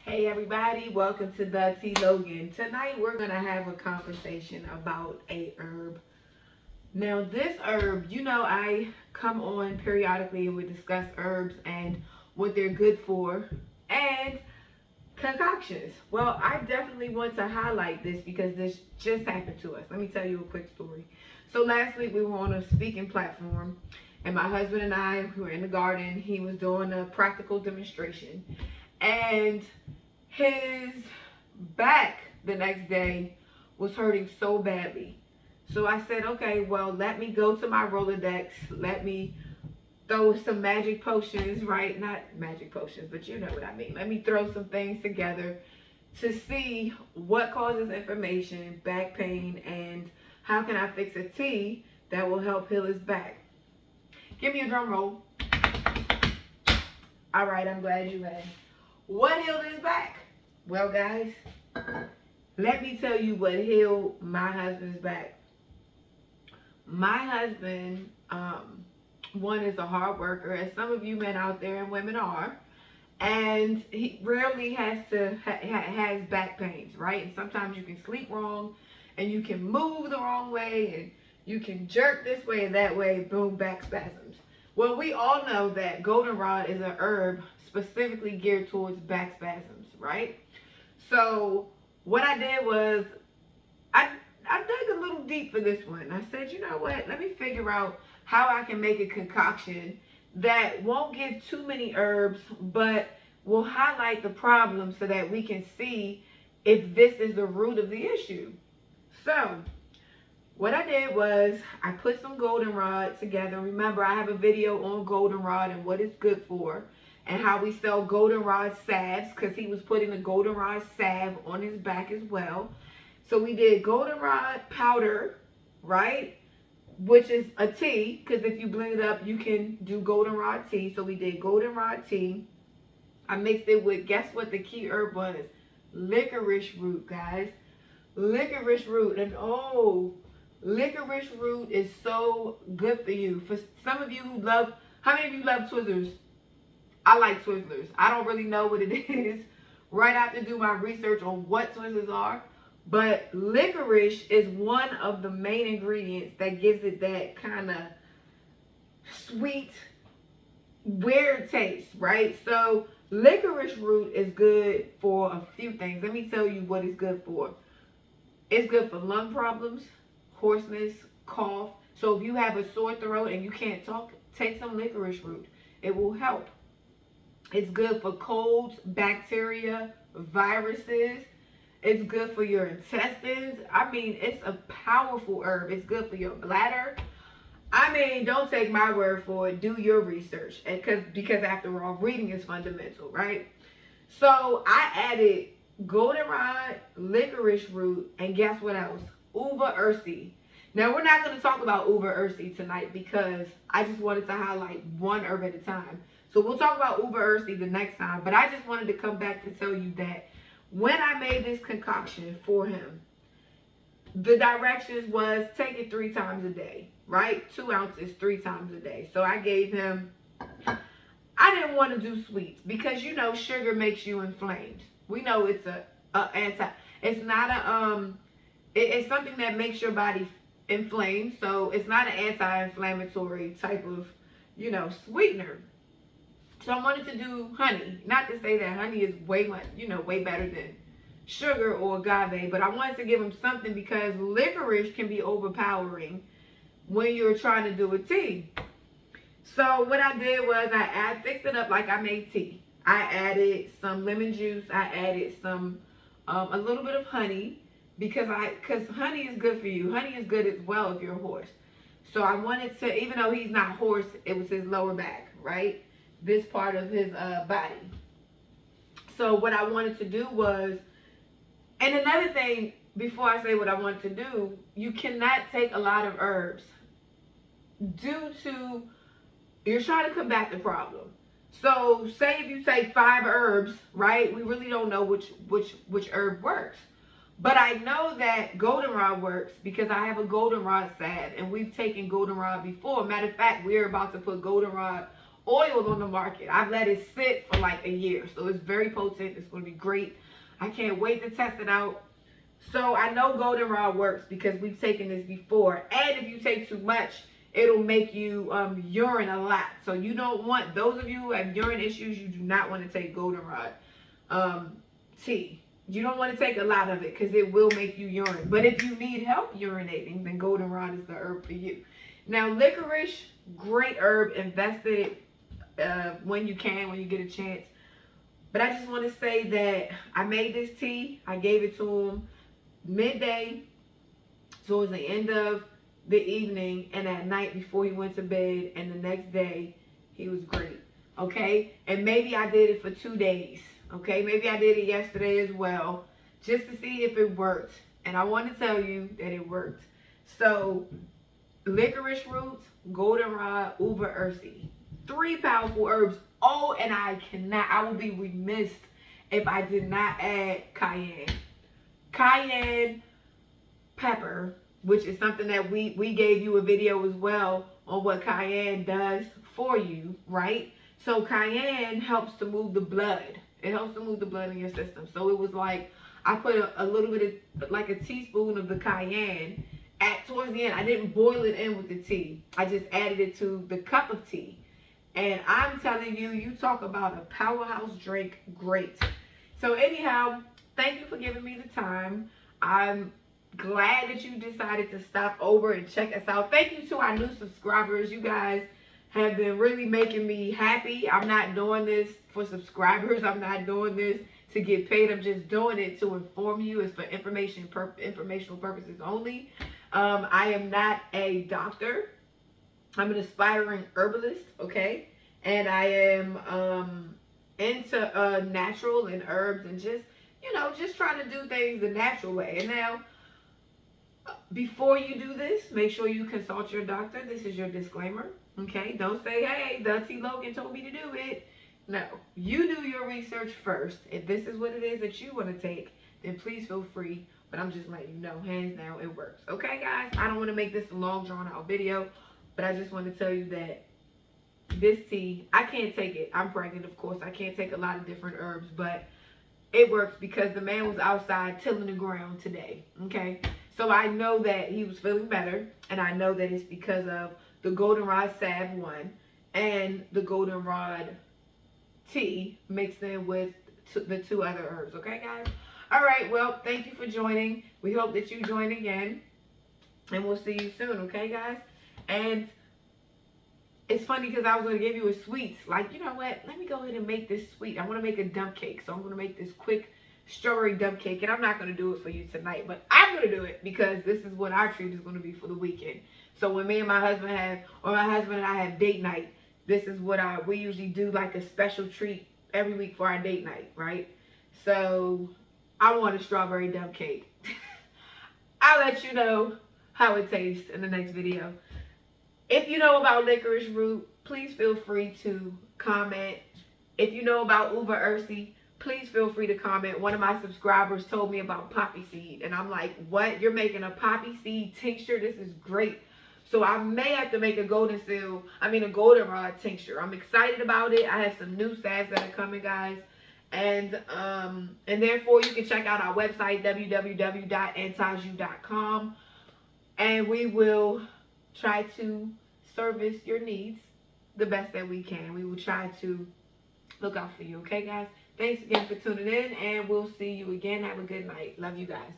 Hey everybody, welcome to the T Logan. Tonight we're going to have a conversation about a herb. Now this herb, I come on periodically and we discuss herbs and what they're good for and concoctions. Well, I definitely want to highlight this because this just happened to us. Let me tell you a quick story. So last week we were on a speaking platform and my husband and I were in the garden. He was doing a practical demonstration and his back the next day was hurting so badly. So I said, okay, well, let me go to my Rolodex. Let me throw some magic potions, right? Not magic potions, but you know what I mean. Let me throw some things together to see what causes inflammation, back pain, and how can I fix a tea that will help heal his back. Give me a drum roll. All right, I'm glad you asked. What healed his back? Well, guys, let me tell you what healed my husband's back. My husband, one is a hard worker, as some of you men out there and women are, and he rarely has back pains, right? And sometimes you can sleep wrong, and you can move the wrong way, and you can jerk this way and that way, boom, back spasms. Well, we all know that goldenrod is a herb specifically geared towards back spasms, right? So what I did was I dug a little deep for this one. I said, you know what? Let me figure out how I can make a concoction that won't give too many herbs, but will highlight the problem so that we can see if this is the root of the issue. So what I did was I put some goldenrod together. Remember, I have a video on goldenrod and what it's good for and how we sell goldenrod salves because he was putting the goldenrod salve on his back as well. So we did goldenrod powder, right? Which is a tea, because if you blend it up, you can do goldenrod tea. So we did goldenrod tea. I mixed it with, guess what the key herb was? Licorice root, guys. Licorice root. And licorice root is so good for you. For some of you who love, how many of you love Twizzlers? I like Twizzlers. I don't really know what it is. Right, I have to do my research on what Twizzlers are. But licorice is one of the main ingredients that gives it that kind of sweet, weird taste, right? So licorice root is good for a few things. Let me tell you what it's good for. It's good for lung problems, hoarseness, cough. So if you have a sore throat and you can't talk, take some licorice root. It will help. It's good for colds, bacteria, viruses. It's good for your intestines. I mean, it's a powerful herb. It's good for your bladder. I mean, don't take my word for it. Do your research. Because after all, reading is fundamental, right? So I added goldenrod, licorice root, and guess what else? Uva Ursi. Now, we're not going to talk about Uva Ursi tonight because I just wanted to highlight one herb at a time. So we'll talk about Uva Ursi the next time. But I just wanted to come back to tell you that when I made this concoction for him, the directions was take it 3 times a day, right? 2 ounces 3 times a day. So I gave him, I didn't want to do sweets because sugar makes you inflamed. We know it's it's not it's something that makes your body inflamed. So it's not an anti-inflammatory type of, sweetener. So I wanted to do honey. Not to say that honey is way better than sugar or agave, but I wanted to give them something because licorice can be overpowering when you're trying to do a tea. So what I did was I fixed it up like I made tea. I added some lemon juice. I added some a little bit of honey because honey is good for you. Honey is good as well if you're a horse. So I wanted to, even though he's not horse, it was his lower back, right? This part of his body. So what I wanted to do was, and another thing before I say what I wanted to do, you cannot take a lot of herbs due to you're trying to combat the problem. So say if you take 5 herbs, right? We really don't know which herb works. But I know that goldenrod works because I have a goldenrod salve and we've taken goldenrod before. Matter of fact, we're about to put goldenrod oil on the market. I've let it sit for like a year. So it's very potent. It's going to be great. I can't wait to test it out. So I know goldenrod works because we've taken this before. And if you take too much, it'll make you urine a lot. So you don't want, those of you who have urine issues, you do not want to take goldenrod tea. You don't want to take a lot of it because it will make you urine. But if you need help urinating, then goldenrod is the herb for you. Now, licorice, great herb. Invest it when you can, when you get a chance. But I just want to say that I made this tea. I gave it to him midday, towards the end of the evening, and at night before he went to bed, and the next day he was great. Okay, and maybe I did it for 2 days. Okay, maybe I did it yesterday as well, just to see if it worked. And I want to tell you that it worked. So licorice root, goldenrod, Uva Ursi, 3 powerful herbs. Oh, and I will be remiss if I did not add cayenne. Cayenne pepper, which is something that we gave you a video as well on what cayenne does for you, right? So cayenne helps to move the blood. It helps to move the blood in your system. So it was like, I put a little bit of, like a teaspoon of the cayenne towards the end. I didn't boil it in with the tea. I just added it to the cup of tea. And I'm telling you, you talk about a powerhouse drink, great. So anyhow, thank you for giving me the time. I'm glad that you decided to stop over and check us out. Thank you to our new subscribers. You guys have been really making me happy. I'm not doing this for subscribers. I'm not doing this to get paid. I'm just doing it to inform you. It's for informational purposes only. I am not a doctor. I'm an aspiring herbalist, okay? And I am into natural and herbs and just, you know, just trying to do things the natural way. And now, before you do this, make sure you consult your doctor. This is your disclaimer, okay? Don't say, hey, the T Logan told me to do it. No, you do your research first. If this is what it is that you want to take, then please feel free. But I'm just letting you know, hands down, it works. Okay, guys? I don't want to make this a long, drawn-out video, but I just want to tell you that this tea, I can't take it. I'm pregnant, of course. I can't take a lot of different herbs, but it works because the man was outside tilling the ground today, okay? So I know that he was feeling better, and I know that it's because of the goldenrod salve 1 and the goldenrod tea mixed in with the 2 other herbs, okay, guys? All right, well, thank you for joining. We hope that you join again, and we'll see you soon, okay, guys? And it's funny because I was going to give you a sweet. Like, you know what? Let me go ahead and make this sweet. I want to make a dump cake. So I'm going to make this quick strawberry dump cake. And I'm not going to do it for you tonight. But I'm going to do it because this is what our treat is going to be for the weekend. So when me and my husband have, or my husband and I have date night, this is what we usually do, like a special treat every week for our date night, right? So I want a strawberry dump cake. I'll let you know how it tastes in the next video. If you know about licorice root, please feel free to comment. If you know about Uva Ursi, please feel free to comment. One of my subscribers told me about poppy seed, and I'm like, what? You're making a poppy seed tincture? This is great. So I may have to make a goldenrod tincture. I'm excited about it. I have some new salves that are coming, guys. And therefore, you can check out our website, www.antaju.com. And we will try to service your needs the best that we can. We will try to look out for you. Okay, guys? Thanks again for tuning in, and we'll see you again. Have a good night. Love you guys.